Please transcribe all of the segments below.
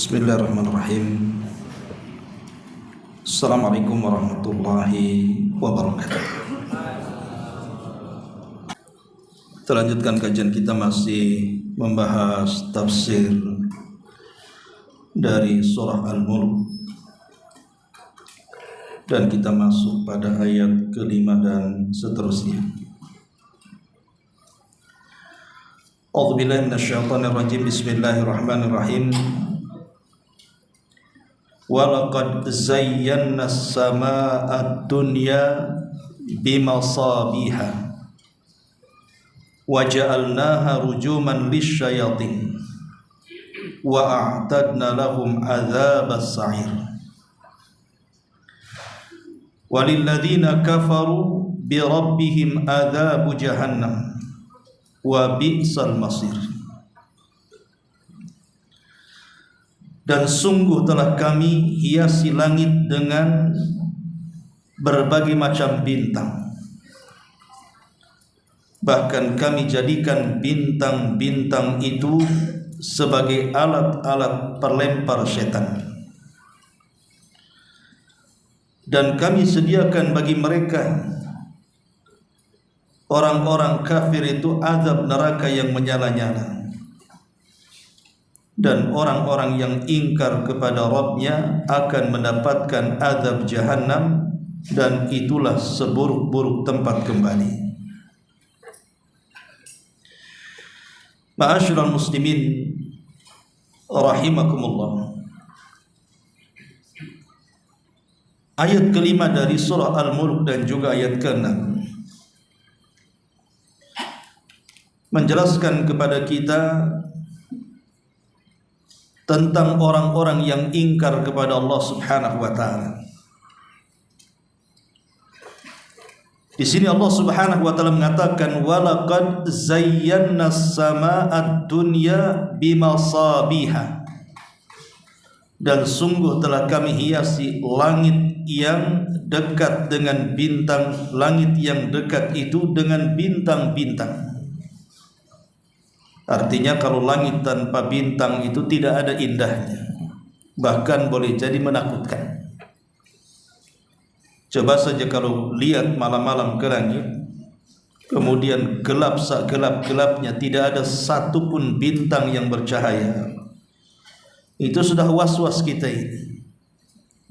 Bismillahirrahmanirrahim. Assalamualaikum warahmatullahi wabarakatuh. Kita lanjutkan kajian kita, masih membahas tafsir dari surah Al-Mulk, dan kita masuk pada ayat kelima dan seterusnya. A'udzubillahi minasyaitonir rajim. Bismillahirrahmanirrahim. Walaqad zayyana as-samaa'a ad-dunya bimasabiha wa ja'alnaha rujuman lisyayatin wa a'tadna lahum 'adzabas sa'ir walilladzina kafaru bi rabbihim 'adzabu jahannam wa bi'sal masir. Dan sungguh telah kami hiasi langit dengan berbagai macam bintang. Bahkan kami jadikan bintang-bintang itu sebagai alat-alat perlempar setan. Dan kami sediakan bagi mereka, orang-orang kafir itu, azab neraka yang menyala-nyala. Dan orang-orang yang ingkar kepada Rabb-nya akan mendapatkan azab jahannam, dan itulah seburuk-buruk tempat kembali. Ma'asyiral muslimin rahimakumullah. Ayat kelima dari surah Al-Mulk dan juga ayat ke-6 menjelaskan kepada kita tentang orang-orang yang ingkar kepada Allah Subhanahu wa taala. Di sini Allah Subhanahu wa taala mengatakan walaqad zayyana as-samaa'a ad-dunya bimasabiha. Dan sungguh telah kami hiasi langit yang dekat dengan bintang, langit yang dekat itu dengan bintang-bintang. Artinya kalau langit tanpa bintang itu tidak ada indahnya, bahkan boleh jadi menakutkan. Coba saja kalau lihat malam-malam ke langit, kemudian gelap segelap-gelapnya, tidak ada satupun bintang yang bercahaya, itu sudah was-was kita ini.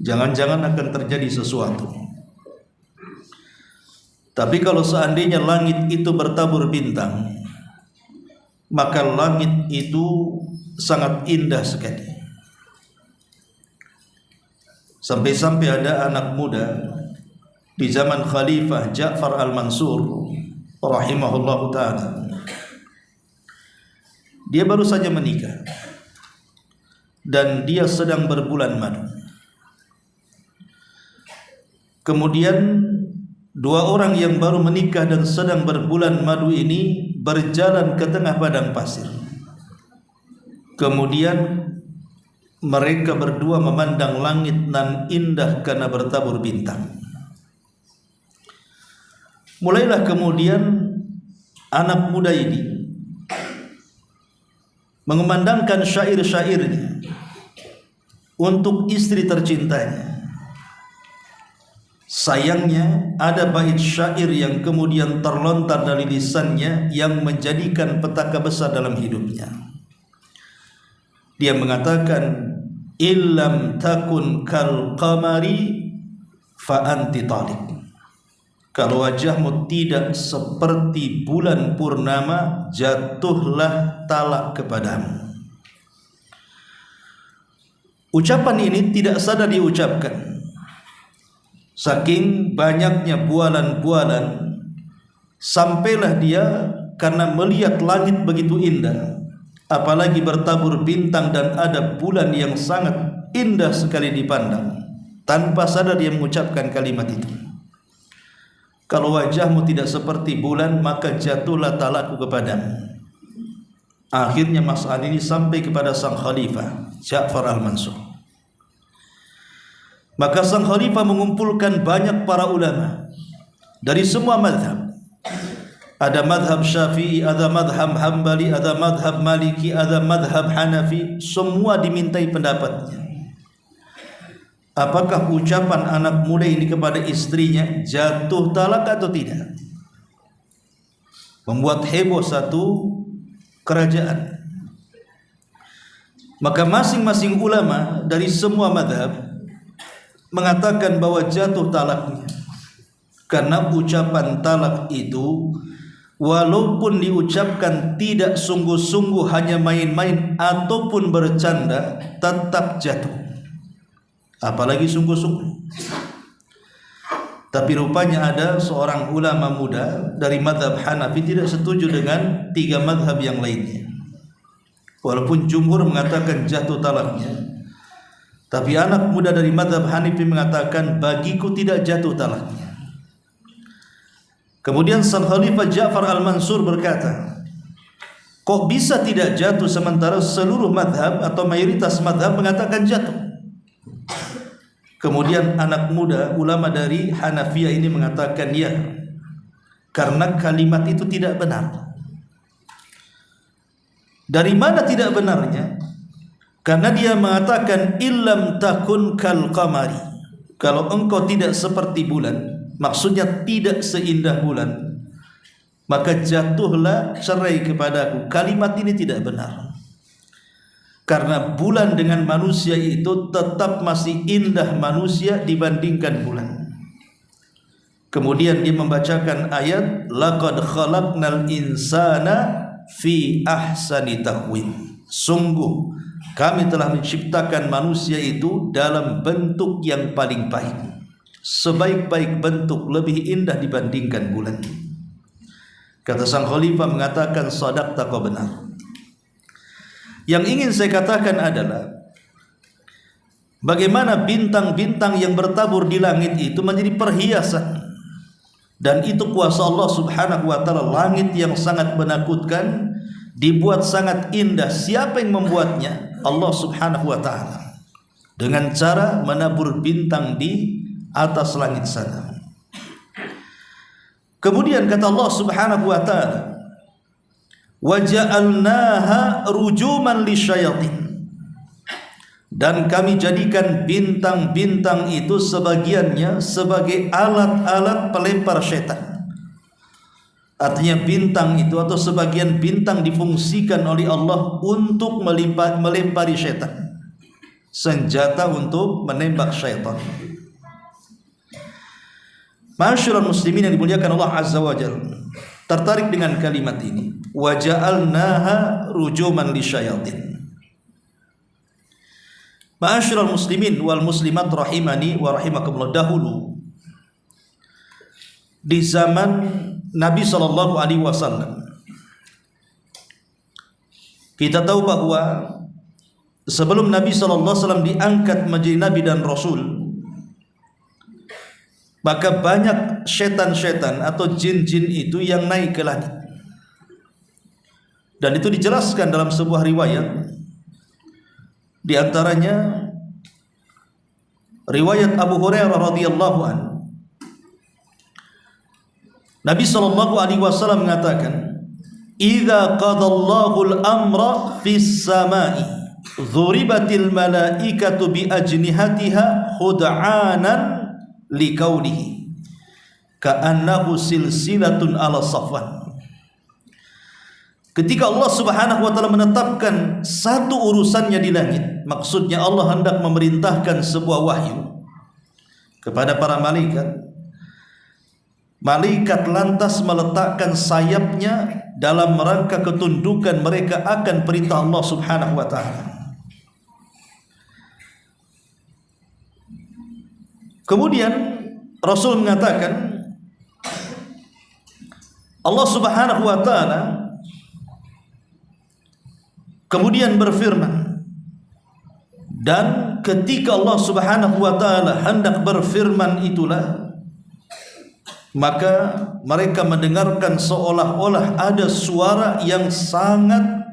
Jangan-jangan akan terjadi sesuatu. Tapi kalau seandainya langit itu bertabur bintang, maka langit itu sangat indah sekali. Sampai-sampai ada anak muda di zaman Khalifah Ja'far al-Mansur rahimahullahu ta'ala. Dia baru saja menikah dan dia sedang berbulan madu. Kemudian dua orang yang baru menikah dan sedang berbulan madu ini berjalan ke tengah padang pasir. Kemudian mereka berdua memandang langit nan indah karena bertabur bintang. Mulailah kemudian anak muda ini mengumandangkan syair-syairnya untuk istri tercintanya. Sayangnya ada bait syair yang kemudian terlontar dari lisannya yang menjadikan petaka besar dalam hidupnya. Dia mengatakan, illam takun kal qamari fa anti talik. Kalau wajahmu tidak seperti bulan purnama, jatuhlah talak kepadamu. Ucapan ini tidak sadar diucapkan, saking banyaknya bualan-bualan, sampailah dia karena melihat langit begitu indah, apalagi bertabur bintang dan ada bulan yang sangat indah sekali dipandang, tanpa sadar dia mengucapkan kalimat itu. Kalau wajahmu tidak seperti bulan, maka jatuhlah talakku kepadamu. Akhirnya masalah ini sampai kepada sang Khalifah Ja'far al-Mansur. Maka sang khalifah mengumpulkan banyak para ulama dari semua mazhab Ada madhab Syafi'i, ada madhab Hambali, ada madhab Maliki, ada madhab Hanafi. Semua dimintai pendapatnya. Apakah ucapan anak muda ini kepada istrinya jatuh talak atau tidak? Membuat heboh satu kerajaan. Maka masing-masing ulama dari semua madhab mengatakan bahwa jatuh talaknya. Karena ucapan talak itu walaupun diucapkan tidak sungguh-sungguh, hanya main-main ataupun bercanda, tetap jatuh. Apalagi sungguh-sungguh. Tapi rupanya ada seorang ulama muda dari madhab Hanafi tidak setuju dengan tiga madhab yang lainnya. Walaupun jumhur mengatakan jatuh talaknya, tapi anak muda dari madhab Hanafi mengatakan bagiku tidak jatuh talaknya. Kemudian Sang Khalifah Ja'far Al-Mansur berkata, kok bisa tidak jatuh sementara seluruh madhab atau mayoritas madhab mengatakan jatuh? Kemudian anak muda ulama dari Hanafiyah ini mengatakan ya, karena kalimat itu tidak benar. Dari mana tidak benarnya? Karena dia mengatakan illam takun kal qamari, kalau engkau tidak seperti bulan, maksudnya tidak seindah bulan, maka jatuhlah cerai kepadaku. Kalimat ini tidak benar. Karena bulan dengan manusia itu tetap masih indah manusia dibandingkan bulan. Kemudian dia membacakan ayat laqad khalaqnal insana fi ahsani taqwim. Sungguh kami telah menciptakan manusia itu dalam bentuk yang paling baik. Sebaik-baik bentuk, lebih indah dibandingkan bulan. Kata Sang Khalifah mengatakan sadaqta, kau benar. Yang ingin saya katakan adalah bagaimana bintang-bintang yang bertabur di langit itu menjadi perhiasan, dan itu kuasa Allah Subhanahu wa taala. Langit yang sangat menakutkan dibuat sangat indah. Siapa yang membuatnya? Allah Subhanahu wa taala, dengan cara menabur bintang di atas langit sana. Kemudian kata Allah Subhanahu wa taala, waja'alnaha rujuman lisyayatin, dan kami jadikan bintang-bintang itu sebagiannya sebagai alat-alat pelempar setan. Artinya bintang itu atau sebagian bintang difungsikan oleh Allah untuk melempari setan, senjata untuk menembak syaitan. Masyaallah muslimin yang dimuliakan Allah Azza wa Jalla, tertarik dengan kalimat ini, waja'alnaha rujuman lisyayatin. Ma'asyiral muslimin wal muslimat rahimani wa rahimakumullah, dahulu di zaman Nabi sallallahu alaihi wasallam kita tahu bahwa sebelum Nabi sallallahu alaihi wasallam diangkat menjadi nabi dan rasul, maka banyak setan-setan atau jin-jin itu yang naik ke langit. Dan itu dijelaskan dalam sebuah riwayat. Di antaranya riwayat Abu Hurairah radhiyallahu an. Nabi sallallahu alaihi wasallam mengatakan, "Idza qadallahu al-amra fis sama'i, dhuribatil malaikatu bi ajnihatiha khud'anan liqaulihi ka'annahu silsilatun ala safwan." Ketika Allah Subhanahu wa taala menetapkan satu urusannya di langit, maksudnya Allah hendak memerintahkan sebuah wahyu kepada para malaikat. Malaikat lantas meletakkan sayapnya dalam rangka ketundukan mereka akan perintah Allah Subhanahu wa taala. Kemudian Rasul mengatakan, Allah Subhanahu wa taala kemudian berfirman, dan ketika Allah Subhanahu wa taala hendak berfirman itulah, maka mereka mendengarkan seolah-olah ada suara yang sangat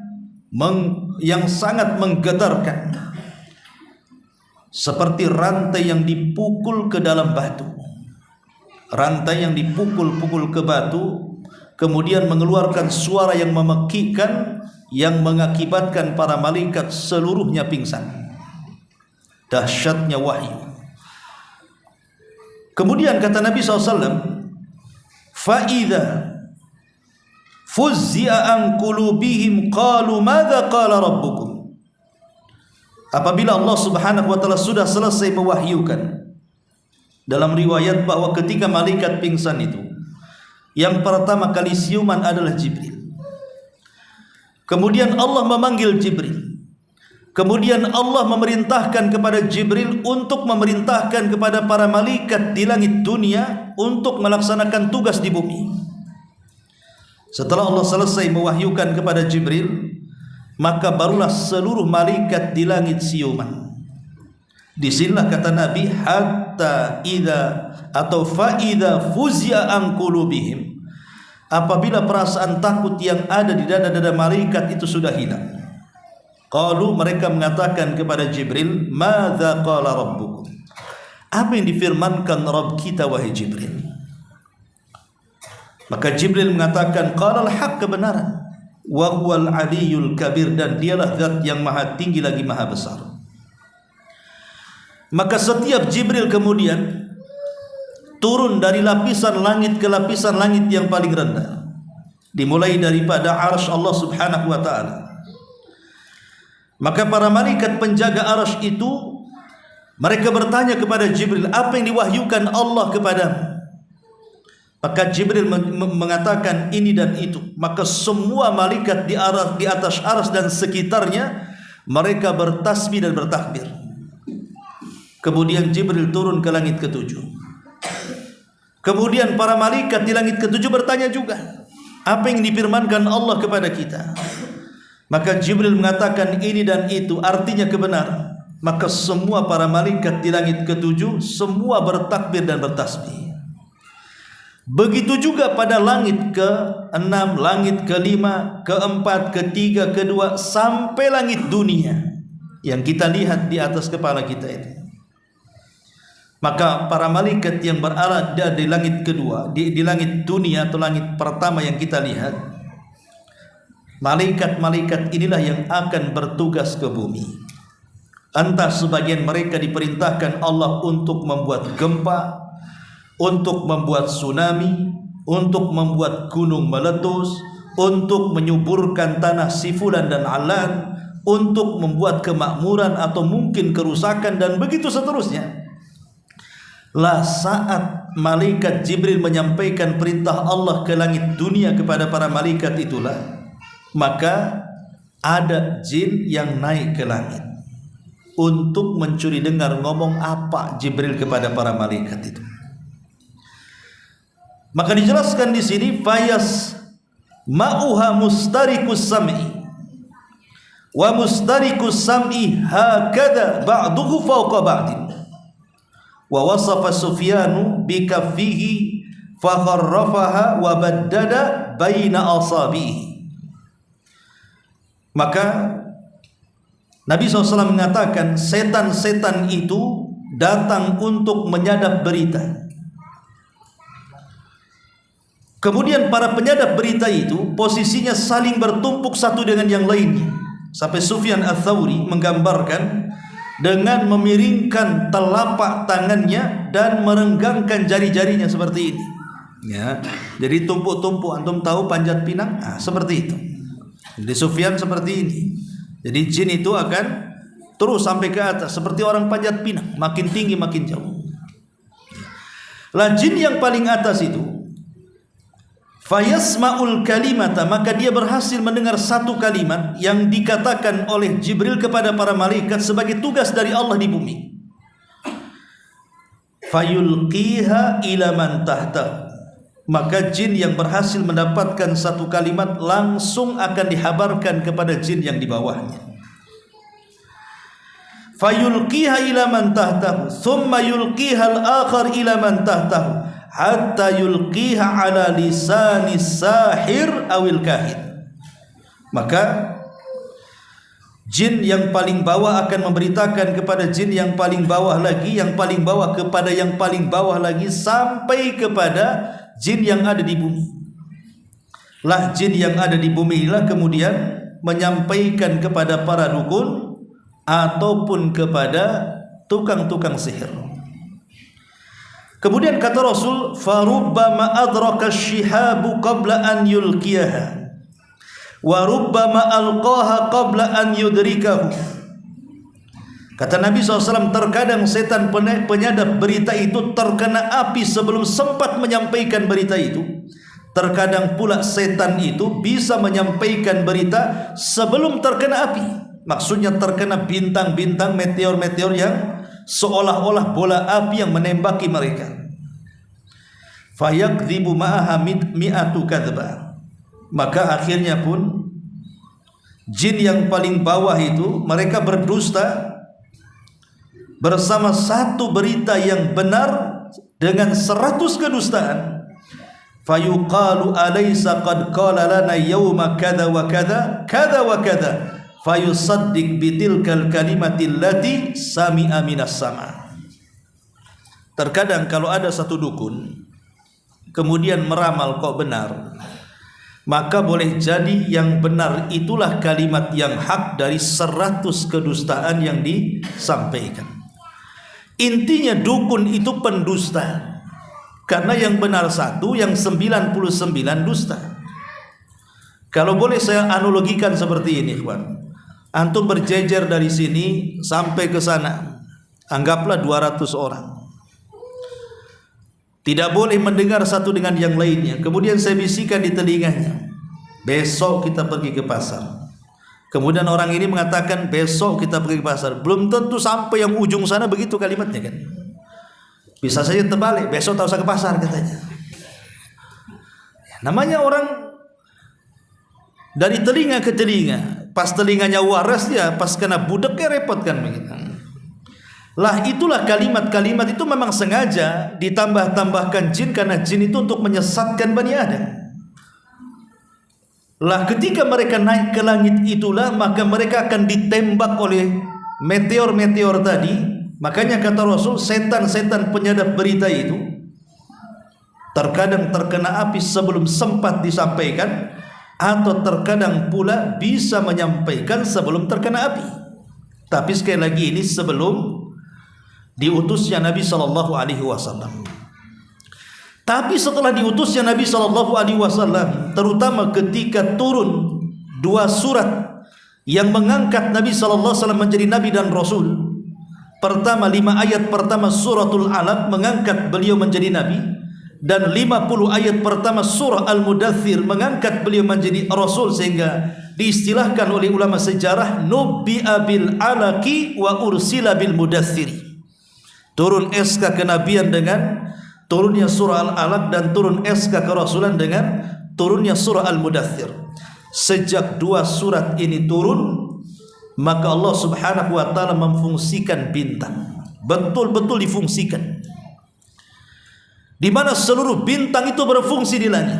menggetarkan, seperti rantai yang dipukul ke dalam batu. Rantai yang dipukul-pukul ke batu kemudian mengeluarkan suara yang memekikkan yang mengakibatkan para malaikat seluruhnya pingsan. Dahsyatnya wahyu. Kemudian kata Nabi SAW, فَإِذَا فُزِّئَ عَنْ قُلُوبِهِمْ قَالُوا مَاذَا قَالَ رَبُّكُمْ. Apabila Allah Subhanahu wa taala sudah selesai mewahyukan, dalam riwayat bahwa ketika malaikat pingsan itu, yang pertama kali siuman adalah Jibril. Kemudian Allah memanggil Jibril. Kemudian Allah memerintahkan kepada Jibril untuk memerintahkan kepada para malaikat di langit dunia untuk melaksanakan tugas di bumi. Setelah Allah selesai mewahyukan kepada Jibril, maka barulah seluruh malaikat di langit siuman. Disinilah kata Nabi, hatta idza atau fa idza fuzia an qulubihim, apabila perasaan takut yang ada di dada-dada malaikat itu sudah hilang. Qalu, mereka mengatakan kepada Jibril, madza qala rabbukum, apa yang difirmankan Rabb kita wahai Jibril? Maka Jibril mengatakan, qala al-haq, kebenaran, wa huwal aliyul kabir, dan dialah zat yang maha tinggi lagi maha besar. Maka setiap Jibril kemudian turun dari lapisan langit ke lapisan langit yang paling rendah, dimulai daripada arsy Allah Subhanahu wa taala. Maka para malaikat penjaga arsy itu, mereka bertanya kepada Jibril, apa yang diwahyukan Allah kepadamu? Maka Jibril mengatakan ini dan itu. Maka semua malaikat di atas arsy dan sekitarnya, mereka bertasbih dan bertakbir. Kemudian Jibril turun ke langit ketujuh. Kemudian para malaikat di langit ketujuh bertanya juga, apa yang difirmankan Allah kepada kita? Maka Jibril mengatakan ini dan itu, artinya kebenaran. Maka semua para malaikat di langit ketujuh semua bertakbir dan bertasbih. Begitu juga pada langit ke-6, langit ke-5, ke-4, ke-3, ke-2, sampai langit dunia yang kita lihat di atas kepala kita itu. Maka para malaikat yang berada di langit kedua, di langit dunia atau langit pertama yang kita lihat, malaikat-malaikat inilah yang akan bertugas ke bumi. Entah sebagian mereka diperintahkan Allah untuk membuat gempa, untuk membuat tsunami, untuk membuat gunung meletus, untuk menyuburkan tanah sifulan dan alan, untuk membuat kemakmuran atau mungkin kerusakan, dan begitu seterusnya. Lah saat malaikat Jibril menyampaikan perintah Allah ke langit dunia kepada para malaikat itulah, maka ada jin yang naik ke langit untuk mencuri dengar ngomong apa Jibril kepada para malaikat itu. Maka dijelaskan di sini, fayas ma'uha mustarikus sam'i wa mustarikus sam'i hakadha ba'duhu fawqa ba'din. Wa wasafa Sufyanu bikaffihi fa kharrafaha wa baddada baina asabihi. Maka Nabi SAW mengatakan, setan-setan itu datang untuk menyadap berita. Kemudian para penyadap berita itu posisinya saling bertumpuk satu dengan yang lainnya, sampai Sufyan Ats-Tsauri menggambarkan dengan memiringkan telapak tangannya dan merenggangkan jari-jarinya seperti ini. Ya, jadi tumpuk-tumpuk. Antum tahu panjat pinang? Nah, seperti itu. Jadi Sufyan seperti ini. Jadi jin itu akan terus sampai ke atas seperti orang panjat pinang, makin tinggi makin jauh. Lah jin yang paling atas itu, fayasma'ul kalimata, maka dia berhasil mendengar satu kalimat yang dikatakan oleh Jibril kepada para malaikat sebagai tugas dari Allah di bumi. Fayulqiha ila man tahta, maka jin yang berhasil mendapatkan satu kalimat langsung akan dihabarkan kepada jin yang di bawahnya. Fayulqiha ila man tahtahu, thumma yulqiha al-akhar ila man tahtahu, hatta yulqiha ala lisani sahir awil kahin. Maka jin yang paling bawah akan memberitakan kepada jin yang paling bawah lagi, yang paling bawah kepada yang paling bawah lagi, sampai kepada jin yang ada di bumi. lah jin yang ada di bumi inilah kemudian menyampaikan kepada para dukun ataupun kepada tukang-tukang sihir. Kemudian kata Rasul, farubbama adraka asy-syihabu qabla an yulqiyaha wa rubbama alqaha qabla an yudrikahu. Kata Nabi SAW, terkadang setan penyadap berita itu terkena api sebelum sempat menyampaikan berita itu. Terkadang pula setan itu bisa menyampaikan berita sebelum terkena api. Maksudnya terkena bintang-bintang, meteor-meteor yang seolah-olah bola api yang menembaki mereka. Fayakdzibu ma'aha mi'atu kadzba. Maka akhirnya pun jin yang paling bawah itu mereka berdusta bersama satu berita yang benar dengan 100 kedustaan. Fayuqalu alaysa qad qala lana yawma kadza wa kadza kadza wa kadza fayusaddiq bitilkal kalimati allati sami'a minas sama. Terkadang kalau ada satu dukun kemudian meramal kok benar, maka boleh jadi yang benar itulah kalimat yang hak dari 100 kedustaan yang disampaikan. Intinya dukun itu pendusta, karena yang benar satu, yang 99 dusta. Kalau boleh saya analogikan seperti ini, kawan. Antum berjejer dari sini sampai ke sana, anggaplah 200 orang. Tidak boleh mendengar satu dengan yang lainnya. Kemudian saya bisikan di telinganya, besok kita pergi ke pasar. Kemudian orang ini mengatakan besok kita pergi ke pasar. Belum tentu sampai yang ujung sana begitu kalimatnya kan. Bisa saja terbalik, besok tak usah ke pasar katanya. Namanya orang dari telinga ke telinga. Pas telinganya waras ya, pas kena budeknya repot kan begitu. Lah itulah kalimat-kalimat itu memang sengaja ditambah-tambahkan jin, karena jin itu untuk menyesatkan Bani Adam. Lah ketika mereka naik ke langit itulah maka mereka akan ditembak oleh meteor-meteor tadi. Makanya kata Rasul, setan-setan penyadap berita itu terkadang terkena api sebelum sempat disampaikan, atau terkadang pula bisa menyampaikan sebelum terkena api. Tapi sekali lagi ini sebelum diutusnya Nabi SAW. Tapi setelah diutusnya Nabi SAW, terutama ketika turun 2 surat yang mengangkat Nabi SAW menjadi Nabi dan Rasul. Pertama 5 ayat pertama suratul Alaq mengangkat beliau menjadi Nabi, dan 50 ayat pertama surah Al-Mudaththir mengangkat beliau menjadi Rasul, sehingga diistilahkan oleh ulama sejarah nubbi'a bil alaqi wa ursila bil mudaththiri. Turun SK kenabian dengan turunnya surah Al-Alaq, dan turun SK kerasulan dengan turunnya surah Al-Mudaththir. Sejak 2 surat ini turun, maka Allah Subhanahu wa ta'ala memfungsikan bintang, betul-betul difungsikan, di mana seluruh bintang itu berfungsi di langit.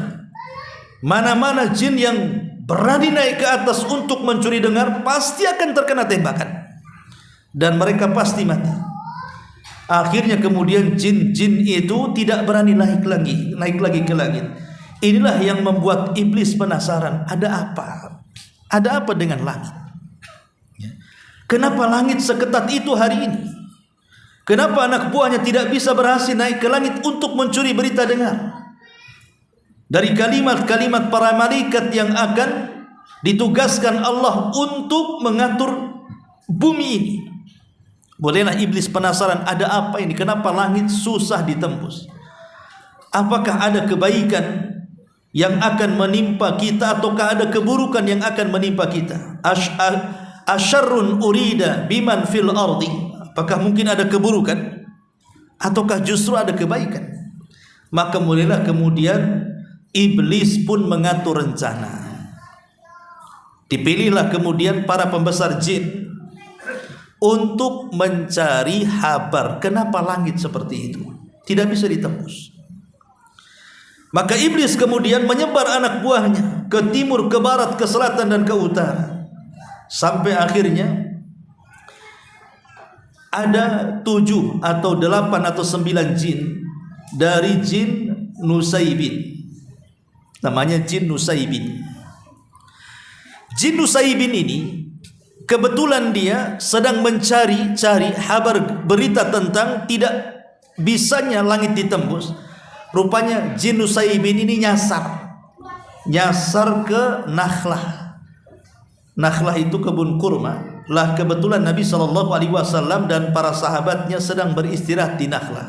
Mana-mana jin yang berani naik ke atas untuk mencuri dengar pasti akan terkena tembakan, dan mereka pasti mati. Akhirnya kemudian jin-jin itu tidak berani naik lagi ke langit. Inilah yang membuat iblis penasaran, ada apa? Ada apa dengan langit? Kenapa langit seketat itu hari ini? Kenapa anak buahnya tidak bisa berhasil naik ke langit untuk mencuri berita dengar dari kalimat-kalimat para malaikat yang akan ditugaskan Allah untuk mengatur bumi ini? Bolehlah iblis penasaran, ada apa ini? Kenapa langit susah ditembus? Apakah ada kebaikan yang akan menimpa kita, ataukah ada keburukan yang akan menimpa kita? Asyarrun urida biman fil ardi. Apakah mungkin ada keburukan ataukah justru ada kebaikan? Maka mulailah kemudian iblis pun mengatur rencana. Dipilihlah kemudian para pembesar jin untuk mencari kabar kenapa langit seperti itu tidak bisa ditembus. Maka iblis kemudian menyebar anak buahnya ke timur, ke barat, ke selatan, dan ke utara, sampai akhirnya ada 7 atau 8 atau 9 jin dari jin Nusaybin namanya jin Nusaybin. Jin Nusaybin ini kebetulan dia sedang mencari kabar berita tentang tidak bisanya langit ditembus. Rupanya jin Nusaybin ini nyasar ke Nakhlah. Nakhlah itu kebun kurma. Lah kebetulan Nabi SAW dan para sahabatnya sedang beristirahat di Nakhlah.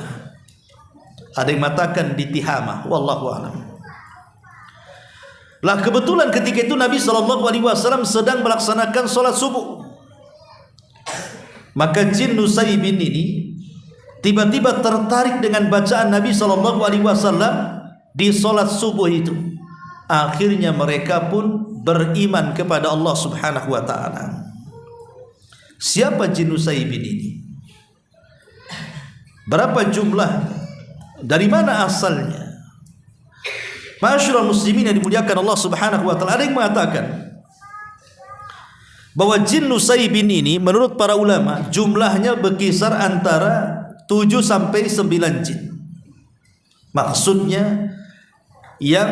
Ada yang mengatakan di Tihamah, wallahu a'lam. Lah kebetulan ketika itu Nabi SAW sedang melaksanakan sholat subuh. Maka jin Nusaybin ini tiba-tiba tertarik dengan bacaan Nabi SAW di sholat subuh itu. Akhirnya mereka pun beriman kepada Allah Subhanahu wa ta'ala. Siapa jin Nusaybin ini? Berapa jumlahnya? Dari mana asalnya? Ma'asyiral muslimin yang dimuliakan Allah Subhanahu wa ta'ala, ada yang mengatakan bahwa jin Nusaybin ini menurut para ulama jumlahnya berkisar antara 7 sampai 9 jin. Maksudnya yang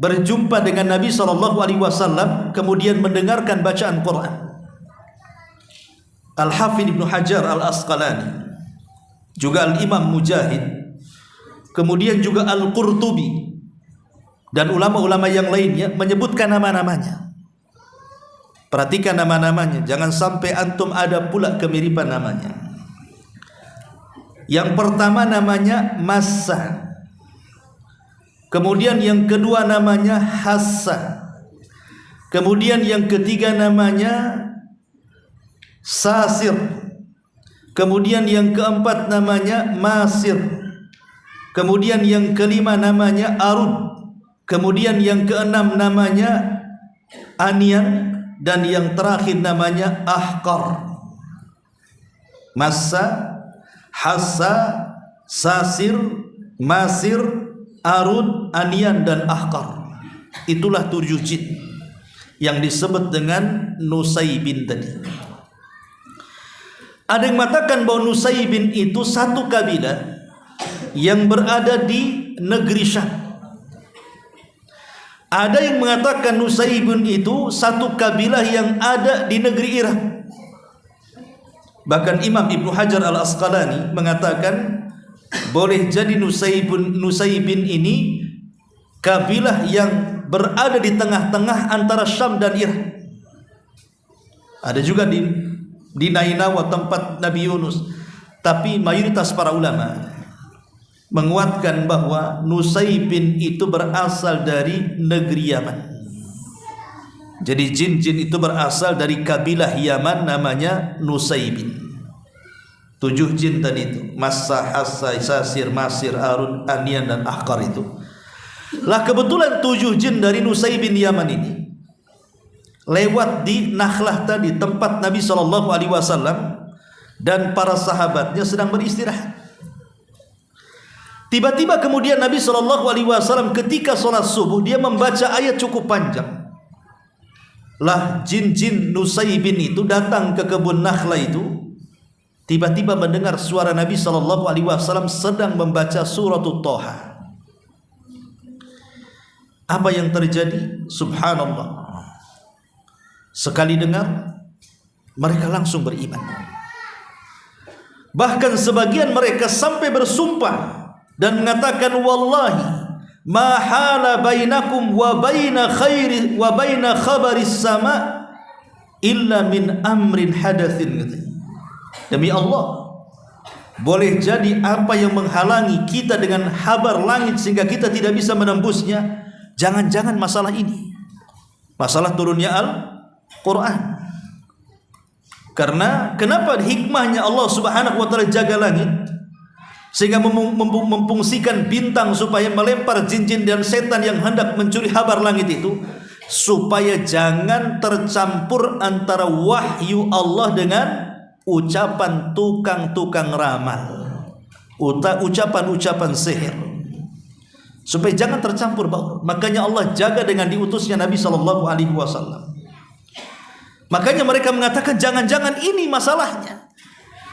berjumpa dengan Nabi SAW kemudian mendengarkan bacaan Quran. Al-Hafidh Ibnu Hajar Al-Asqalani, juga Al-Imam Mujahid, kemudian juga Al-Qurtubi dan ulama-ulama yang lainnya menyebutkan nama-namanya. Perhatikan nama-namanya, jangan sampai antum ada pula kemiripan namanya. Yang pertama namanya Massa. Kemudian yang kedua namanya Hassa. Kemudian yang ketiga namanya Sasir. Kemudian yang keempat namanya Masir. Kemudian yang kelima namanya Arud. Kemudian yang keenam namanya Anian. Dan yang terakhir namanya Ahqar. Massa, Hassa, Sasir, Masir, Arud, Anian dan Ahqar. Itulah 7 jin yang disebut dengan Nusaybin tadi. Ada yang mengatakan bahwa Nusaybin itu satu kabilah yang berada di negeri Syam. Ada yang mengatakan Nusaybin itu satu kabilah yang ada di negeri Irak. Bahkan Imam Ibnu Hajar Al-Asqalani mengatakan boleh jadi Nusaybin ini kabilah yang berada di tengah-tengah antara Syam dan Irak. Ada juga di Nainawa tempat Nabi Yunus. Tapi mayoritas para ulama menguatkan bahwa Nusaybin itu berasal dari negeri Yaman. Jadi jin-jin itu berasal dari kabilah Yaman namanya Nusaybin. 7 jin tadi itu, Massa, Hassa, Sasir, Masir, Arud, Anian dan Ahqar itu. Lah kebetulan 7 jin dari Nusaybin Yaman ini lewat di Nakhlah tadi, tempat Nabi SAW dan para sahabatnya sedang beristirahat. Tiba-tiba kemudian Nabi SAW ketika sholat subuh dia membaca ayat cukup panjang. Lah jin-jin Nusaybin itu datang ke kebun Nakhlah itu, tiba-tiba mendengar suara Nabi SAW sedang membaca surat Thaha. Apa yang terjadi? Subhanallah. Sekali dengar mereka langsung beriman. Bahkan sebagian mereka sampai bersumpah dan mengatakan wallahi ma hala bainakum wa baina khairi wa baina khabaris sama illa min amrin hadatsin. Demi Allah, boleh jadi apa yang menghalangi kita dengan kabar langit sehingga kita tidak bisa menembusnya, jangan-jangan masalah ini, masalah turunnya Al-Quran. Karena kenapa hikmahnya Allah Subhanahu wa ta'ala jaga langit sehingga memfungsikan bintang supaya melempar jin-jin dan setan yang hendak mencuri kabar langit itu, supaya jangan tercampur antara wahyu Allah dengan ucapan tukang-tukang ramal, ucapan-ucapan sihir, supaya jangan tercampur baur. Makanya Allah jaga dengan diutusnya Nabi SAW. Makanya mereka mengatakan jangan-jangan ini masalahnya.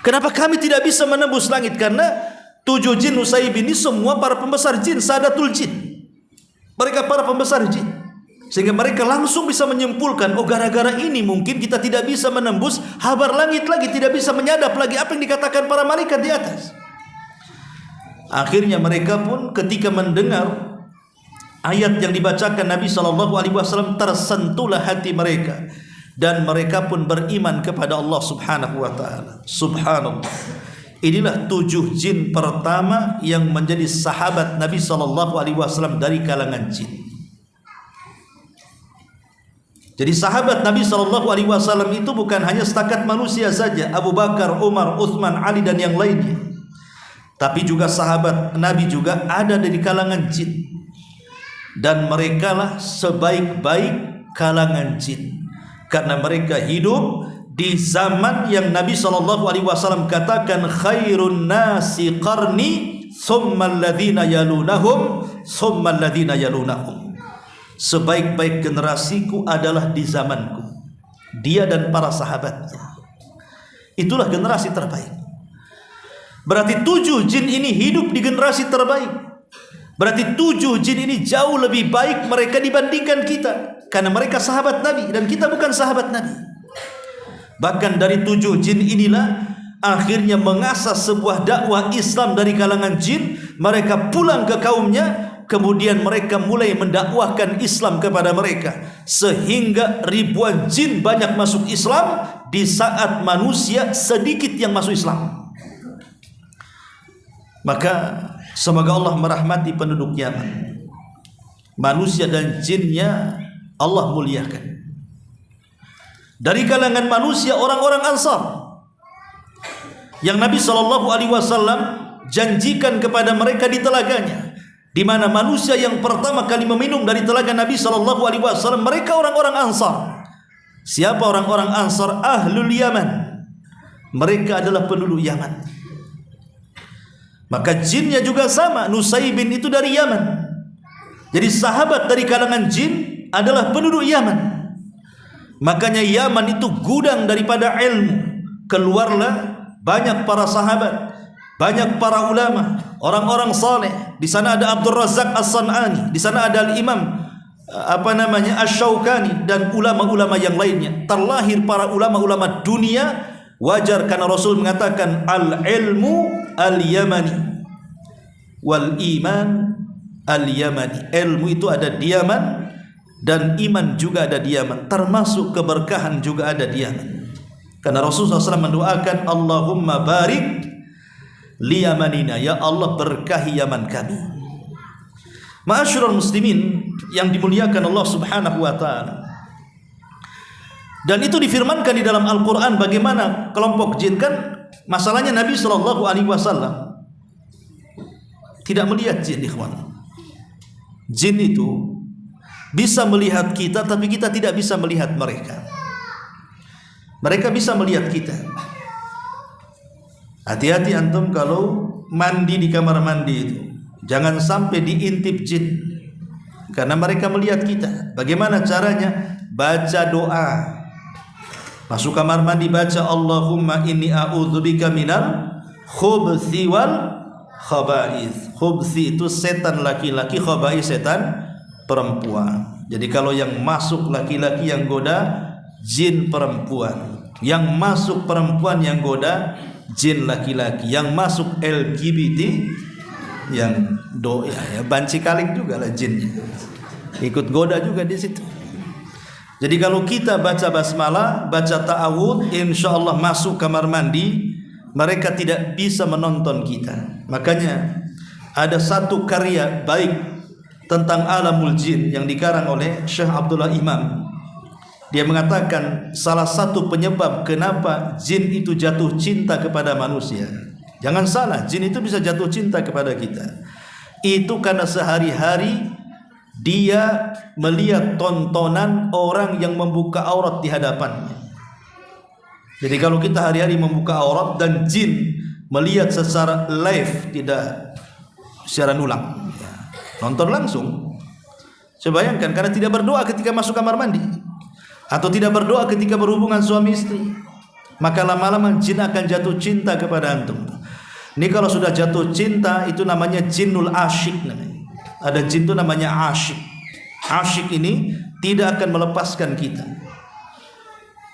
Kenapa kami tidak bisa menembus langit? Karena 7 jin Nusaybin ini semua para pembesar jin, sadatul jin. mereka para pembesar jin, sehingga mereka langsung bisa menyimpulkan, oh gara-gara ini mungkin kita tidak bisa menembus habar langit lagi, tidak bisa menyadap lagi apa yang dikatakan para malaikat di atas. Akhirnya mereka pun ketika mendengar ayat yang dibacakan Nabi SAW, tersentuhlah hati mereka, dan mereka pun beriman kepada Allah Subhanahu wa taala. Subhanallah. Inilah 7 jin pertama yang menjadi sahabat Nabi SAW dari kalangan jin. Jadi sahabat Nabi SAW itu bukan hanya setakat manusia saja, Abu Bakar, Umar, Uthman, Ali dan yang lainnya, tapi juga sahabat Nabi juga ada dari kalangan jin, dan mereka lah sebaik-baik kalangan jin, karena mereka hidup di zaman yang Nabi SAW katakan khairun nasi qarni thumma alladhina yalunahum thumma alladhina yalunahum. Sebaik-baik generasiku adalah di zamanku, dia dan para sahabatnya. Itulah generasi terbaik. Berarti 7 jin ini hidup di generasi terbaik. Berarti 7 jin ini jauh lebih baik mereka dibandingkan kita, karena mereka sahabat Nabi dan kita bukan sahabat Nabi. Bahkan dari 7 jin inilah akhirnya mengasah sebuah dakwah Islam dari kalangan jin. Mereka pulang ke kaumnya, kemudian mereka mulai mendakwahkan Islam kepada mereka, sehingga ribuan jin banyak masuk Islam di saat manusia sedikit yang masuk Islam. Maka semoga Allah merahmati penduduk Yaman. Manusia dan jinnya Allah muliakan. Dari kalangan manusia orang-orang Ansar yang Nabi SAW janjikan kepada mereka di telaganya, di mana manusia yang pertama kali meminum dari telaga Nabi SAW mereka orang-orang Ansar. Siapa orang-orang Ansar? Ahlul Yaman. Mereka adalah penduduk Yaman. Maka jinnya juga sama. Nusaybin itu dari Yaman. Jadi sahabat dari kalangan jin adalah penduduk Yaman. Makanya Yaman itu gudang daripada ilmu. Keluarlah banyak para sahabat, banyak para ulama, orang-orang saleh. Di sana ada Abdul Razak As-San'ani, di sana ada Al-Imam Asy-Syaukani dan ulama-ulama yang lainnya. Terlahir para ulama-ulama dunia. Wajar karena Rasul mengatakan al-ilmu al-yamani wal iman al-yamani. Ilmu itu ada di Yaman dan iman juga ada di Yaman, termasuk keberkahan juga ada di Yaman. Karena Rasulullah SAW mendoakan Allahumma barik li yamanina, ya Allah berkahi Yaman kami. Ma'asyiral muslimin yang dimuliakan Allah Subhanahu wa taala. Dan itu difirmankan di dalam Al-Qur'an bagaimana kelompok jin. Kan masalahnya Nabi SAW tidak melihat jin, ikhwan. Jin itu bisa melihat kita, tapi kita tidak bisa melihat mereka. Mereka bisa melihat kita. Hati-hati antum kalau mandi di kamar mandi itu, jangan sampai diintip jin, karena mereka melihat kita. Bagaimana caranya? Baca doa. Masuk kamar mandi baca Allahumma inni a'udzubika minal khubthi wal khaba'ith. Khubthi itu setan laki-laki, khaba'ith setan perempuan. Jadi kalau yang masuk laki-laki yang goda jin perempuan, yang masuk perempuan yang goda jin laki-laki, yang masuk LGBT yang banci kaling juga lah jinnya, ikut goda juga di situ. Jadi kalau kita baca basmalah, baca ta'awudz, insyaallah masuk kamar mandi, mereka tidak bisa menonton kita. Makanya ada satu karya baik tentang alamul jin yang dikarang oleh Syekh Abdullah Imam. Dia mengatakan salah satu penyebab kenapa jin itu jatuh cinta kepada manusia. Jangan salah, jin itu bisa jatuh cinta kepada kita. Itu karena sehari-hari dia melihat tontonan orang yang membuka aurat di hadapannya. Jadi kalau kita hari-hari membuka aurat dan jin melihat secara live, tidak secara nulang, nonton langsung. Coba bayangkan, karena tidak berdoa ketika masuk kamar mandi, atau tidak berdoa ketika berhubungan suami istri, maka lama-lama jin akan jatuh cinta kepada antum. Ini kalau sudah jatuh cinta itu namanya jinnul asyik namanya. Ada jin itu namanya asyik. asyik ini tidak akan melepaskan kita.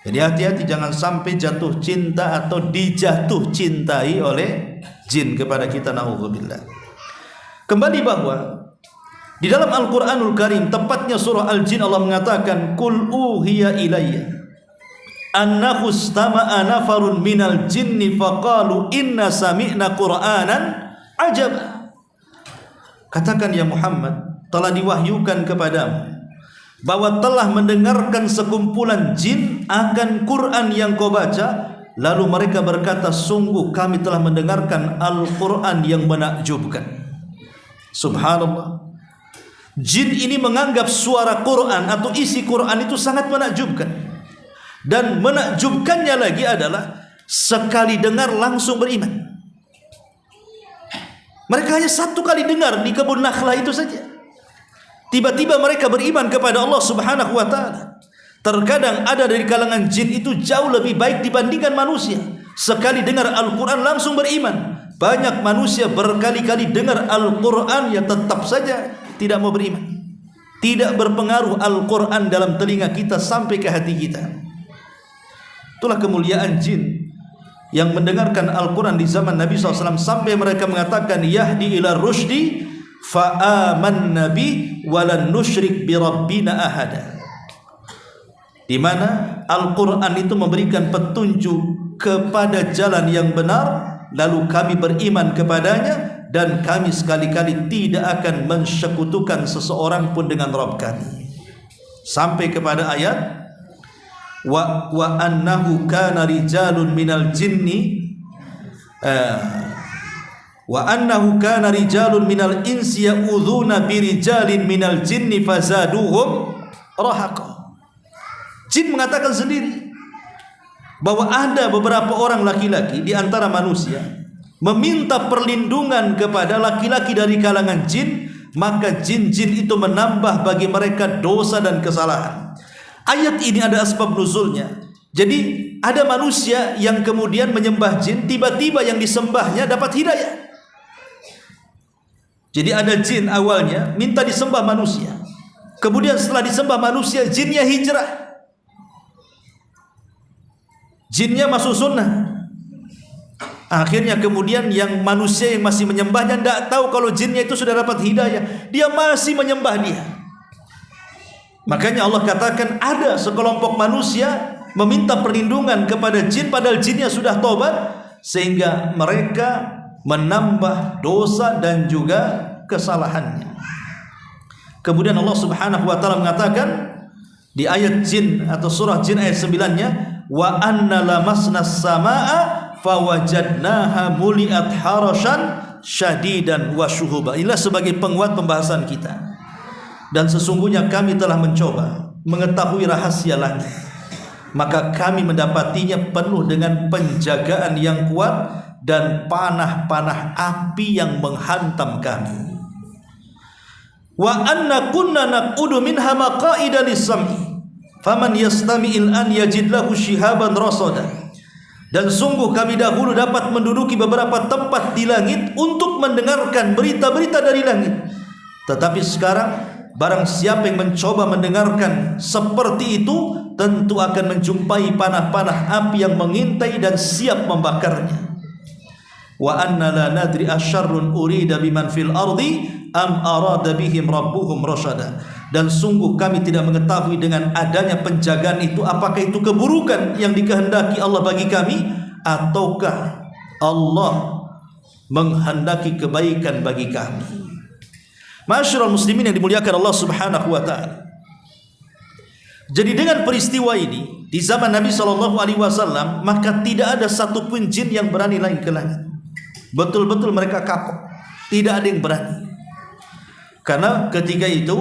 Jadi hati-hati jangan sampai jatuh cinta atau dijatuh cintai oleh jin kepada kita, naudzubillah. Kembali bahwa di dalam Al-Qur'anul Karim, tepatnya surah Al-Jin, Allah mengatakan, "Qul uhiya ilayya annahu istama'a nafarun minal jinni faqalu inna sami'na qur'anan ajaba." Katakan ya Muhammad, telah diwahyukan kepadamu bahwa telah mendengarkan sekumpulan jin akan Quran yang kau baca, lalu mereka berkata, sungguh kami telah mendengarkan Al-Quran yang menakjubkan. Subhanallah. Jin ini menganggap suara Quran atau isi Quran itu sangat menakjubkan. Dan menakjubkannya lagi adalah sekali dengar langsung beriman. Mereka hanya satu kali dengar di kebun Nakhla itu saja, tiba-tiba mereka beriman kepada Allah Subhanahu wa ta'ala. Terkadang ada dari kalangan jin itu jauh lebih baik dibandingkan manusia. Sekali dengar Al-Quran langsung beriman. Banyak manusia berkali-kali dengar Al-Quran yang tetap saja tidak mau beriman. Tidak berpengaruh Al-Quran dalam telinga kita sampai ke hati kita. Itulah kemuliaan jin yang mendengarkan Al-Quran di zaman Nabi SAW, sampai mereka mengatakan, yahdi ila rusydi fa'aman nabi walan nusyrik bi rabbina ahada. Di mana Al-Quran itu memberikan petunjuk kepada jalan yang benar, lalu kami beriman kepadanya, dan kami sekali-kali tidak akan mensekutukan seseorang pun dengan Rabb kami. Sampai kepada ayat wa annahu kana rijalun minal jinni wa annahu kana rijalun minal insi ya'udzuuna birijalin minal jinni fazaduhum rahaqa. Jin mengatakan sendiri bahwa ada beberapa orang laki-laki di antara manusia meminta perlindungan kepada laki-laki dari kalangan jin, maka jin-jin itu menambah bagi mereka dosa dan kesalahan. Ayat ini ada asbab nuzulnya. Jadi ada manusia yang kemudian menyembah jin, tiba-tiba yang disembahnya dapat hidayah. Jadi ada jin awalnya minta disembah manusia, kemudian setelah disembah manusia, jinnya hijrah, jinnya masuk sunnah. Akhirnya kemudian yang manusia yang masih menyembahnya tidak tahu kalau jinnya itu sudah dapat hidayah, dia masih menyembah dia. Makanya Allah katakan ada sekelompok manusia meminta perlindungan kepada jin padahal jinnya sudah tobat, sehingga mereka menambah dosa dan juga kesalahannya. Kemudian Allah Subhanahu wa taala mengatakan di ayat jin atau surah jin ayat 9-nya, wa anna lamasna as-samaa'a fawajadnaha muliat harasan syadidan wa syuhuba. Inilah sebagai penguat pembahasan kita. Dan sesungguhnya kami telah mencoba mengetahui rahasia langit, maka kami mendapatinya penuh dengan penjagaan yang kuat dan panah-panah api yang menghantam kami. Wa anna kunna naq'udu minha maqa'ida lis-sam'i faman yastami'il an yajid lahu shihaban rasada. Dan sungguh kami dahulu dapat menduduki beberapa tempat di langit untuk mendengarkan berita-berita dari langit. Tetapi sekarang barang siapa yang mencoba mendengarkan seperti itu, tentu akan menjumpai panah-panah api yang mengintai dan siap membakarnya. Wa anna la nadri asyarrun urida biman fil ardi am arada bihim rabbuhum rasyada. Dan sungguh kami tidak mengetahui dengan adanya penjagaan itu, apakah itu keburukan yang dikehendaki Allah bagi kami, ataukah Allah menghendaki kebaikan bagi kami. Ma'asyiral muslimin yang dimuliakan Allah Subhanahu wa taala. Jadi dengan peristiwa ini di zaman Nabi SAW, maka tidak ada satupun jin yang berani naik ke langit. Betul-betul mereka kapok, tidak ada yang berani. Karena ketika itu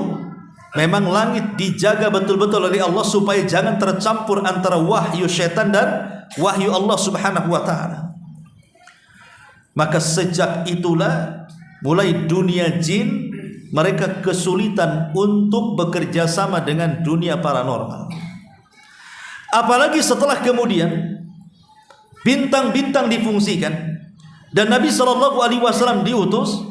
memang langit dijaga betul-betul oleh Allah supaya jangan tercampur antara wahyu syaitan dan wahyu Allah Subhanahu wa taala. Maka sejak itulah mulai dunia jin mereka kesulitan untuk bekerja sama dengan dunia paranormal. Apalagi setelah kemudian bintang-bintang difungsikan dan Nabi SAW diutus,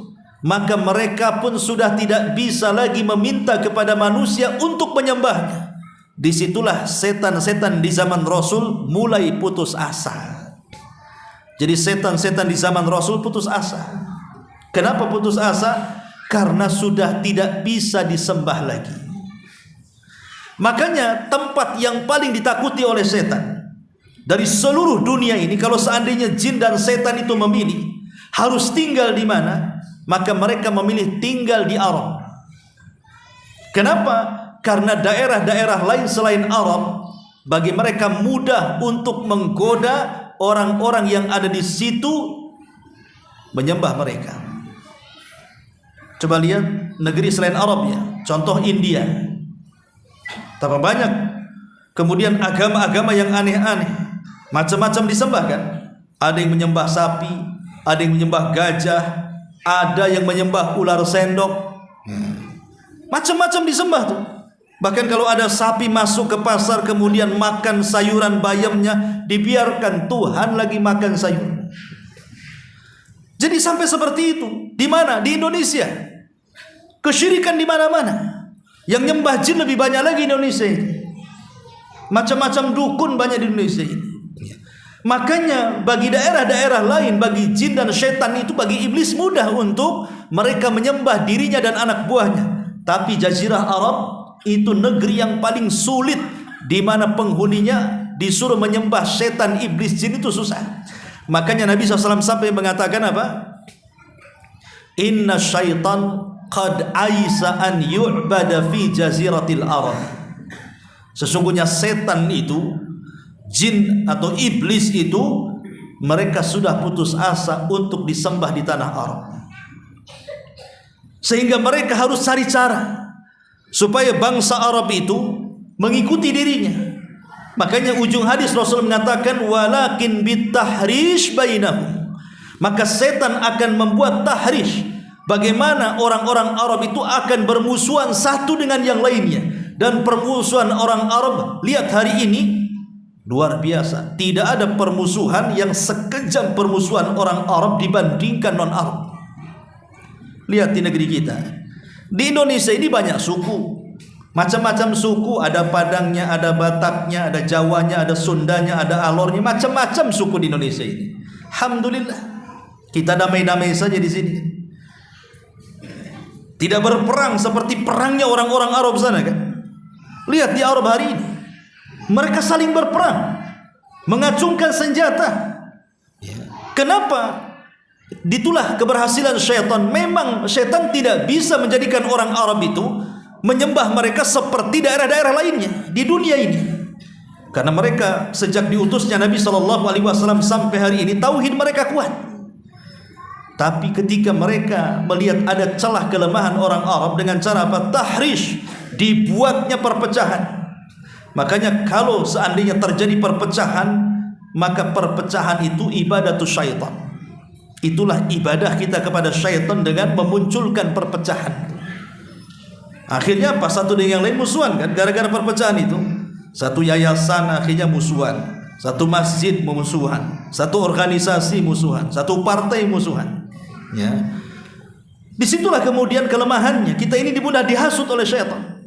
maka mereka pun sudah tidak bisa lagi meminta kepada manusia untuk menyembahnya. Disitulah setan-setan di zaman Rasul mulai putus asa. Jadi setan-setan di zaman Rasul putus asa. Kenapa putus asa? Karena sudah tidak bisa disembah lagi. Makanya tempat yang paling ditakuti oleh setan dari seluruh dunia ini, kalau seandainya jin dan setan itu memilih harus tinggal di mana, maka mereka memilih tinggal di Arab. Kenapa? Karena daerah-daerah lain selain Arab bagi mereka mudah untuk menggoda orang-orang yang ada di situ menyembah mereka. Coba lihat negeri selain Arab ya, contoh India. Tambah banyak kemudian agama-agama yang aneh-aneh, macam-macam disembah kan. Ada yang menyembah sapi, ada yang menyembah gajah, ada yang menyembah ular sendok, macam-macam disembah tuh. Bahkan kalau ada sapi masuk ke pasar kemudian makan sayuran bayamnya, dibiarkan Tuhan lagi makan sayur. Jadi sampai seperti itu. Di mana? Di Indonesia. Kesyirikan di mana-mana. Yang nyembah jin lebih banyak lagi di Indonesia ini. Macam-macam dukun banyak di Indonesia ini. Makanya bagi daerah-daerah lain, bagi jin dan syaitan itu, bagi iblis mudah untuk mereka menyembah dirinya dan anak buahnya. Tapi Jazirah Arab itu negeri yang paling sulit, di mana penghuninya disuruh menyembah setan, iblis, jin itu susah. Makanya Nabi SAW sampai mengatakan apa? Inna syaitan qad aisa an yu'bada fi jaziratil Arab. Sesungguhnya setan itu, jin atau iblis itu, mereka sudah putus asa untuk disembah di tanah Arab. Sehingga mereka harus cari cara supaya bangsa Arab itu mengikuti dirinya. Makanya ujung hadis Rasul mengatakan walakin bitahrish bainahum. Maka setan akan membuat tahrish. Bagaimana orang-orang Arab itu akan bermusuhan satu dengan yang lainnya. Dan permusuhan orang Arab, lihat hari ini luar biasa. Tidak ada permusuhan yang sekejam permusuhan orang Arab dibandingkan non-Arab. Lihat di negeri kita. Di Indonesia ini banyak suku, macam-macam suku. Ada Padangnya, ada Bataknya, ada Jawanya, ada Sundanya, ada Alornya. Macam-macam suku di Indonesia ini. Alhamdulillah, kita damai-damai saja di sini. Tidak berperang seperti perangnya orang-orang Arab sana kan. Lihat di Arab hari ini, mereka saling berperang, mengacungkan senjata. Kenapa? Itulah keberhasilan syaitan. Memang syaitan tidak bisa menjadikan orang Arab itu menyembah mereka seperti daerah-daerah lainnya di dunia ini. Karena mereka sejak diutusnya Nabi SAW sampai hari ini tauhid mereka kuat. Tapi ketika mereka melihat ada celah kelemahan orang Arab dengan cara apa? Tahrish, dibuatnya perpecahan. Makanya kalau seandainya terjadi perpecahan, maka perpecahan itu ibadatus syaitan. Itulah ibadah kita kepada syaitan dengan memunculkan perpecahan. Akhirnya apa? Satu dengan yang lain musuhan kan? Gara-gara perpecahan itu, satu yayasan akhirnya musuhan, satu masjid musuhan, satu organisasi musuhan, satu partai musuhan. Ya, disitulah kemudian kelemahannya. Kita ini mudah dihasut oleh syaitan.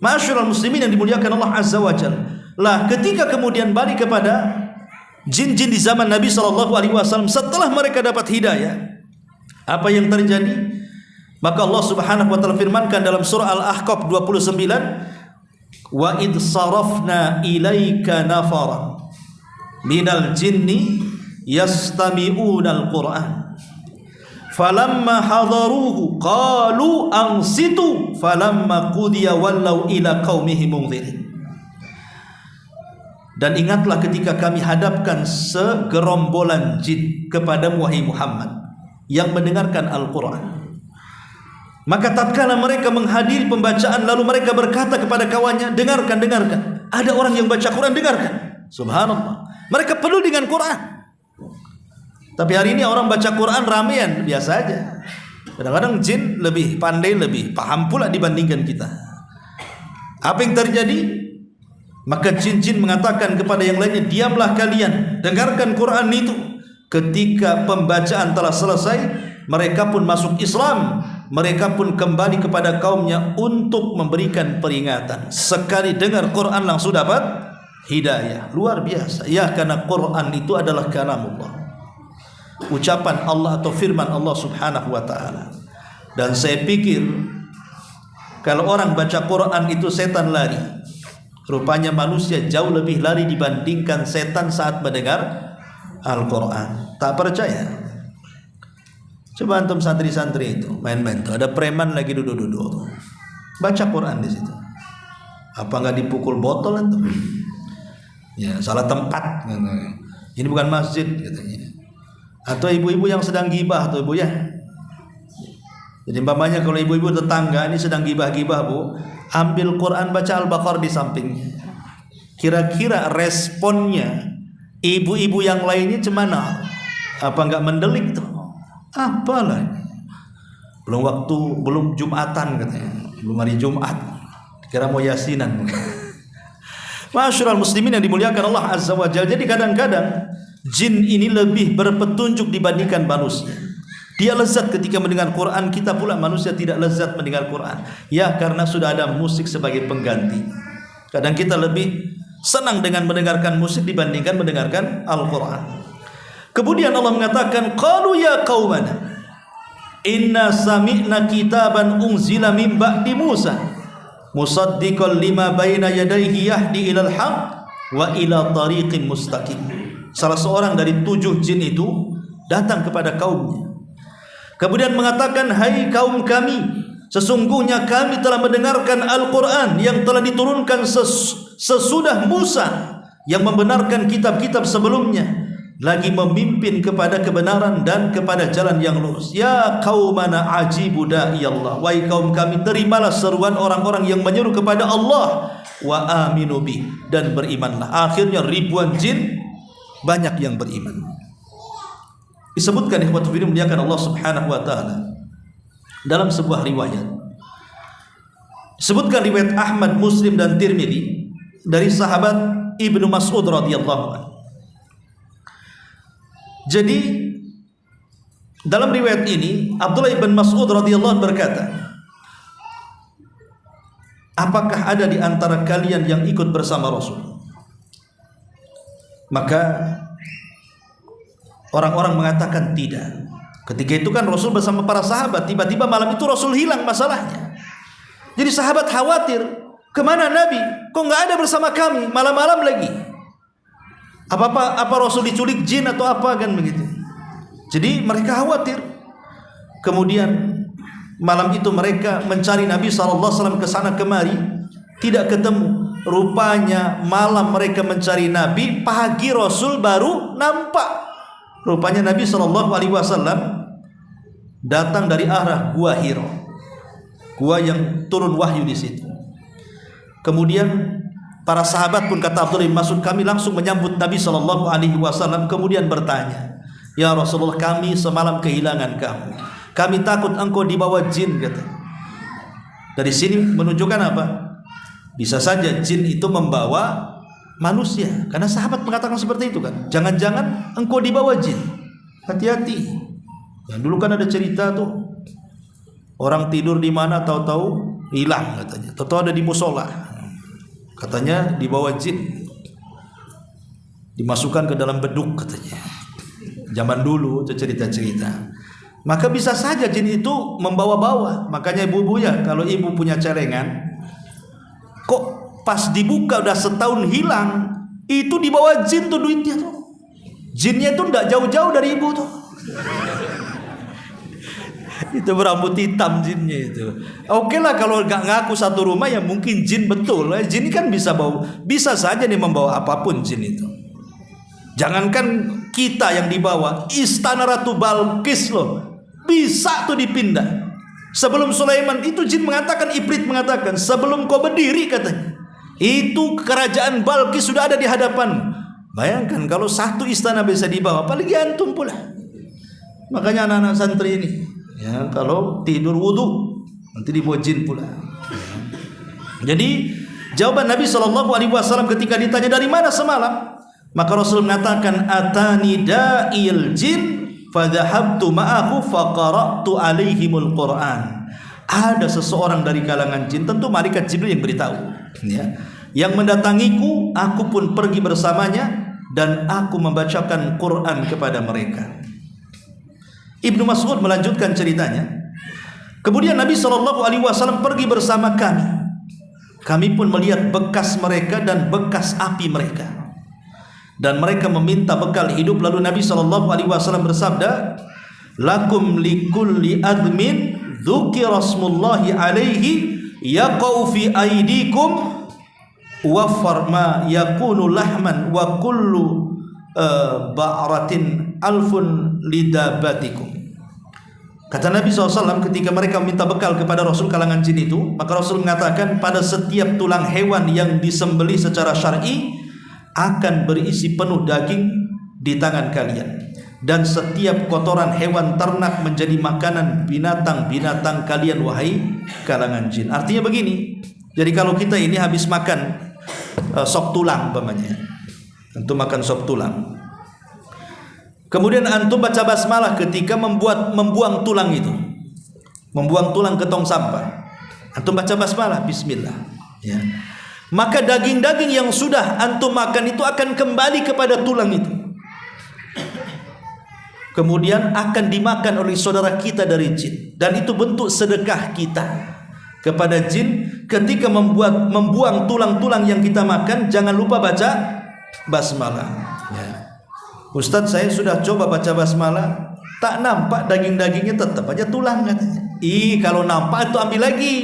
Ma'asyiral muslimin yang dimuliakan Allah Azza wa Jalla. Lah ketika kemudian balik kepada jin-jin di zaman Nabi SAW, setelah mereka dapat hidayah, apa yang terjadi? Maka Allah Subhanahu wa taala firmankan dalam surah Al-Ahqaf 29, wa id sarafna ilaika nafara minal jinni yastami'unal Qur'an falamma hadaruhu qalu ansitu falamma qudiya wallau ila qaumihim munzirin. Dan ingatlah ketika kami hadapkan segerombolan jin kepadamu wahai Muhammad yang mendengarkan Al-Quran. Maka tatkala mereka menghadiri pembacaan, lalu mereka berkata kepada kawannya, dengarkan, dengarkan. Ada orang yang baca Quran, dengarkan. Subhanallah, mereka perlu dengan Quran. Tapi hari ini orang baca Quran ramean, biasa aja. Kadang-kadang jin lebih pandai, lebih paham pula dibandingkan kita. Apa yang terjadi? Maka jin-jin mengatakan kepada yang lainnya, diamlah kalian, dengarkan Quran itu. Ketika pembacaan telah selesai, mereka pun masuk Islam, mereka pun kembali kepada kaumnya untuk memberikan peringatan. Sekali dengar Quran langsung dapat hidayah. Luar biasa. Ya, karena Quran itu adalah kalamullah, ucapan Allah atau firman Allah subhanahu wa ta'ala. Dan saya pikir kalau orang baca Quran itu setan lari, rupanya manusia jauh lebih lari dibandingkan setan saat mendengar Al-Quran. Tak percaya? Coba antum santri-santri itu main-main tuh, ada preman lagi duduk-duduk, baca Quran di situ. Apa nggak dipukul botol antum? Ya, salah tempat. Ini bukan masjid katanya. Atau ibu-ibu yang sedang gibah tuh, ibu ya. Jadi umpamanya kalau ibu-ibu tetangga ini sedang gibah-gibah, Bu, ambil Quran, baca Al-Baqarah di sampingnya. Kira-kira responnya ibu-ibu yang lainnya cemana? Apa enggak mendelik tuh? Apalah, belum Jumatan katanya, belum hari Jumat, kira mau yasinan. Ma'asyiral muslimin yang dimuliakan Allah Azza wa Jalla. Jadi kadang-kadang jin ini lebih berpetunjuk dibandingkan manusia. Dia lezat ketika mendengar Quran, kita pula manusia tidak lezat mendengar Quran. Ya, karena sudah ada musik sebagai pengganti. Kadang kita lebih senang dengan mendengarkan musik dibandingkan mendengarkan Al-Quran. Kemudian Allah mengatakan, qalu ya qaumana inna sami'na kitaban unzila min ba'di Musa musaddiqan lima baina yadayhi yahdi ilal haq wa ila tariqin mustaqim. Salah seorang dari 7 jin itu datang kepada kaumnya, kemudian mengatakan, hai kaum kami, sesungguhnya kami telah mendengarkan Al-Quran yang telah diturunkan sesudah Musa, yang membenarkan kitab-kitab sebelumnya, lagi memimpin kepada kebenaran dan kepada jalan yang lurus. Ya qaumana ajibu da'iyallah, wahai kaum kami, terimalah seruan orang-orang yang menyeru kepada Allah, wa aminu bih, dan berimanlah. Akhirnya ribuan jin banyak yang beriman. Disebutkan ikhwatu fillah muliakan Allah subhanahu wa ta'ala dalam sebuah riwayat, sebutkan riwayat Ahmad, Muslim dan Tirmidzi dari sahabat Ibnu Mas'ud radhiyallahu anhu. Jadi dalam riwayat ini Abdullah ibn Mas'ud radhiyallahu anhu berkata, apakah ada di antara kalian yang ikut bersama Rasul? Maka orang-orang mengatakan tidak. Ketika itu kan Rasul bersama para sahabat, tiba-tiba malam itu Rasul hilang masalahnya. Jadi sahabat khawatir, kemana Nabi? Kok nggak ada bersama kami malam-malam lagi? Apa Rasul diculik jin atau apa kan begitu? Jadi mereka khawatir. Kemudian malam itu mereka mencari Nabi SAW ke sana kemari, tidak ketemu. Rupanya malam mereka mencari Nabi, pagi Rasul baru nampak. Rupanya Nabi SAW datang dari arah Gua Hiro, gua yang turun wahyu di situ. Kemudian para sahabat pun, kata Abdullah bin Mas'ud, kami langsung menyambut Nabi SAW, kemudian bertanya, ya Rasulullah, kami semalam kehilangan kamu, kami takut engkau dibawa jin, kata. Dari sini menunjukkan apa? Bisa saja jin itu membawa manusia, karena sahabat mengatakan seperti itu kan. Jangan-jangan engkau dibawa jin, hati-hati. Ya, dulu kan ada cerita tuh, orang tidur di mana tahu-tahu hilang katanya, tahu-tahu ada di musola, katanya dibawa jin, dimasukkan ke dalam beduk katanya. Zaman dulu itu cerita-cerita. Maka bisa saja jin itu membawa-bawa. Makanya ibu-ibu ya, kalau ibu punya celengan, kok pas dibuka udah setahun hilang, itu dibawa jin tuh duitnya tuh. Jinnya tuh nggak jauh-jauh dari ibu tuh. Itu berambut hitam jinnya itu. Oke lah kalau nggak ngaku satu rumah ya mungkin jin betul. Jin kan bisa saja nih membawa apapun jin itu. Jangankan kita yang dibawa, istana Ratu Balqis loh bisa tuh dipindah. Sebelum Sulaiman itu jin mengatakan, iblis mengatakan, sebelum kau berdiri katanya, itu kerajaan Balqis sudah ada di hadapan. Bayangkan kalau satu istana bisa dibawa, apalagi antum pula. Makanya anak-anak santri ini, ya, kalau tidur wudu nanti dibawa jin pula. Jadi jawaban Nabi SAW ketika ditanya dari mana semalam, maka Rasul mengatakan, atani da'il jin fadhahabtu ma'ahu faqara'tu alaihimul Qur'an. Ada seseorang dari kalangan jin, tentu malaikat Jibril yang beritahu, ya, yang mendatangiku, aku pun pergi bersamanya dan aku membacakan Quran kepada mereka. Ibnu Mas'ud melanjutkan ceritanya. Kemudian Nabi SAW pergi bersama kami. Kami pun melihat bekas mereka dan bekas api mereka. Dan mereka meminta bekal hidup. Lalu Nabi SAW bersabda, lakum likulli admin dzukira smullahi alaihi yaqau fi aidikum wafar ma yakunu lahman wa kullu ba'ratin alfun lidabatikum. Kata Nabi SAW ketika mereka minta bekal kepada Rasul kalangan jin itu, maka Rasul mengatakan pada setiap tulang hewan yang disembelih secara syar'i akan berisi penuh daging di tangan kalian, dan setiap kotoran hewan ternak menjadi makanan binatang-binatang kalian wahai kalangan jin. Artinya begini, jadi kalau kita ini habis makan sop tulang umpamanya, antum makan sop tulang, kemudian antum baca basmalah ketika membuang tulang itu, membuang tulang ke tong sampah, antum baca basmalah, bismillah, ya, maka daging-daging yang sudah antum makan itu akan kembali kepada tulang itu, kemudian akan dimakan oleh saudara kita dari jin, dan itu bentuk sedekah kita kepada jin. Ketika membuang tulang-tulang yang kita makan, jangan lupa baca basmalah, ya. Ustadz, saya sudah coba baca basmalah, tak nampak daging-dagingnya, tetap aja tulang katanya. Kalau nampak itu ambil lagi.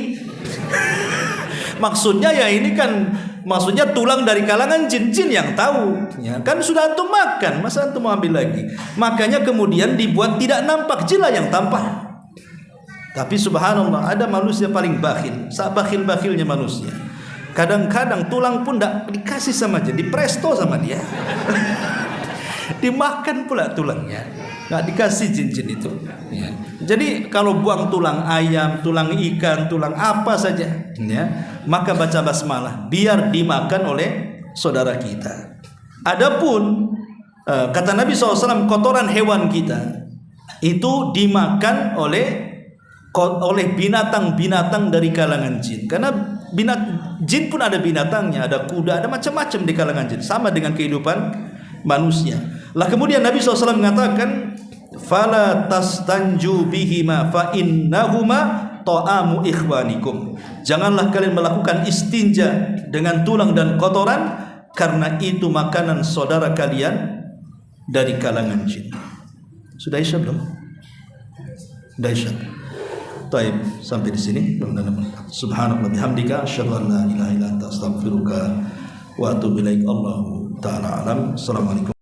Maksudnya ya ini kan, maksudnya tulang dari kalangan jin-jin yang tahu, ya kan, sudah antum makan, masa antum mau ambil lagi? Makanya kemudian dibuat tidak nampak, jin yang tampak. Tapi subhanallah, ada manusia paling bakhil, bakhil-bakhilnya manusia. Kadang-kadang tulang pun tidak dikasih sama jin, dipresto sama dia. Dimakan pula tulangnya, nggak dikasih jin-jin itu, ya. Jadi kalau buang tulang ayam, tulang ikan, tulang apa saja, ya, maka baca basmalah biar dimakan oleh saudara kita. Adapun kata Nabi SAW, kotoran hewan kita itu dimakan oleh binatang-binatang dari kalangan jin. Karena jin pun ada binatangnya, ada kuda, ada macam-macam di kalangan jin, sama dengan kehidupan manusia. Lah kemudian Nabi SAW mengatakan, fala tastanju bihima fa innahuma ta'amu ikhwanikum. Janganlah kalian melakukan istinja dengan tulang dan kotoran, karena itu makanan saudara kalian dari kalangan jin. Sudah isya belum? Sudah isya. Baik, sampai di sini. Subhanallah bihamdika asyhadu an la ilaha illa anta astaghfiruka wa atubu ilaik. Allahu ta'ala alam. Assalamualaikum.